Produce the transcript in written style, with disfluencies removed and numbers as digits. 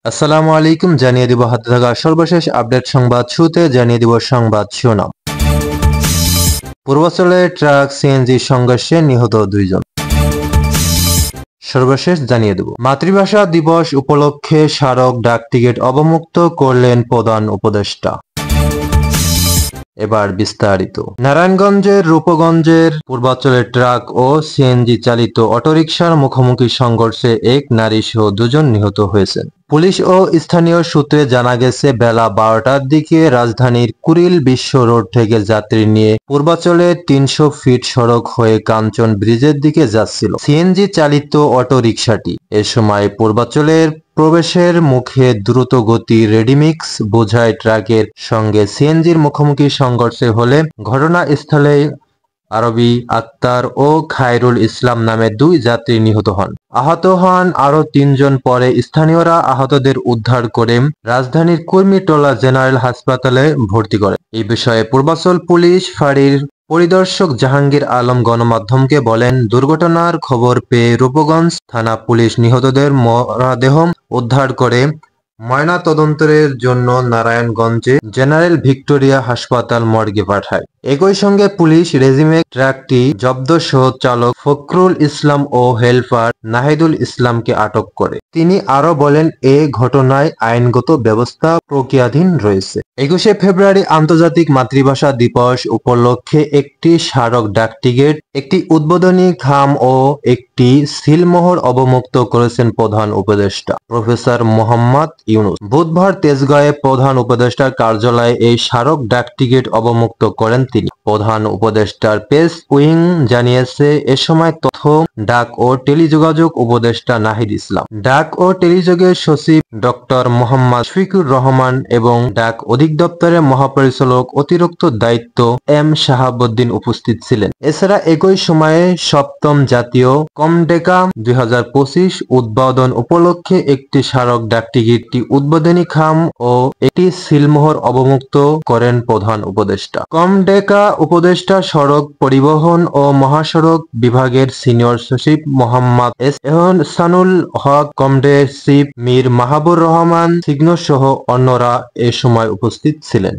আসসালামু আলাইকুম। জানিয়ে দিব হাতে থাকা সর্বশেষ আপডেট সংবাদ। শুরুতে জানিয়ে দিব সংবাদ শিরোনাম। পূর্বাঞ্চলে ট্রাক সিএনজি সংঘর্ষে নিহত 2 জন। সর্বশেষ জানিয়ে দেব মাতৃভাষা দিবস উপলক্ষে স্মারক ডাক টিকিট অবমুক্ত করলেন প্রধান উপদেষ্টা। এবার বিস্তারিত। নারায়ণগঞ্জের রূপগঞ্জের পূর্বাঞ্চলের ট্রাক ও সিএনজি চালিত অটোরিকশার মুখোমুখি সংঘর্ষে এক নারী সহ 2 জন নিহত হয়েছেন। পুলিশ ও স্থানীয় সূত্রে জানা গেছে, বেলা 12টার দিকে রাজধানীর কুড়িল বিশ্ব রোড থেকে যাত্রী নিয়ে পূর্বাঞ্চলে 300 ফিট সড়ক হয়ে কাঞ্চন ব্রিজের দিকে যাচ্ছিল সিএনজি চালিত অটোরিকশাটি। এ সময় পূর্বাঞ্চলের প্রবেশের মুখে দ্রুত গতি রেডিমিক্স বোঝাই ট্রাকের সঙ্গে সিএনজির মুখোমুখি সংঘর্ষে হলে ঘটনাস্থলে আরবি আক্তার ও খায়রুল ইসলাম নামে 2 যাত্রী নিহত হন। আহত হন আরো 3 জন। পরে স্থানীয়রা আহতদের উদ্ধার করে রাজধানীর কুর্মিটোলা জেনারেল হাসপাতালে ভর্তি করে। এই বিষয়ে পূর্বাঞ্চল পুলিশ ফাঁড়ির পরিদর্শক জাহাঙ্গীর আলম গণমাধ্যমকে বলেন, দুর্ঘটনার খবর পেয়ে রূপগঞ্জ থানা পুলিশ নিহতদের মরদেহ উদ্ধার করে ময়নাতদন্তের জন্য নারায়ণগঞ্জে জেনারেল ভিক্টোরিয়া হাসপাতাল মর্গে পাঠায়। একই সঙ্গে পুলিশ রেজিমেক ট্রাকটি জব্দসহ চালক ফখরুল ইসলাম ও হেলপার নাহিদুল ইসলামকে আটক করে। তিনি আরো বলেন, এ ঘটনায় আইনগত ব্যবস্থা প্রক্রিয়াধীন রয়েছে। 21শে ফেব্রুয়ারি আন্তর্জাতিক মাতৃভাষা দিবস উপলক্ষে একটি স্মারক ডাক টিকিট, একটি উদ্বোধনী খাম ও একটি সিলমোহর অবমুক্ত করেছেন প্রধান উপদেষ্টা প্রফেসর মোহাম্মদ ইউনূস। বুধবার তেজগাঁয়ে প্রধান উপদেষ্টার কার্যালয়ে এই স্মারক ডাক টিকিট অবমুক্ত করেন তিনি। প্রধান উপদেষ্টার প্রেস উইং জানিয়েছে, এ সময় তথ্য, ডাক ও টেলিযোগাযোগ উপদেষ্টা নাহিদ ইসলাম, ডাক ও টেলিযোগের সচিব ডক্টর মোহাম্মদ শফিকুর রহমান এবং ডাক অধিদপ্তরের মহাপরিচালক অতিরিক্ত দায়িত্ব এম শাহাবুদ্দিন উপস্থিত ছিলেন। এছাড়া একই সময়ে 7ম জাতীয় কমডেকা 2025 উদ্বোধন উপলক্ষে একটি স্মারক ডাক টিকিট, উদ্বোধনী খাম ও একটি সিলমোহর অবমুক্ত করেন প্রধান উপদেষ্টা। কমডেকা উপদেষ্টা সড়ক পরিবহন ও মহাসড়ক বিভাগের সিনিয়র সচিব মোহাম্মদ এহসানুল হক, কমডে চিফ মীর মাহবুবুর রহমান সিগনো সহ অন্যরা এ সময় উপস্থিত ছিলেন।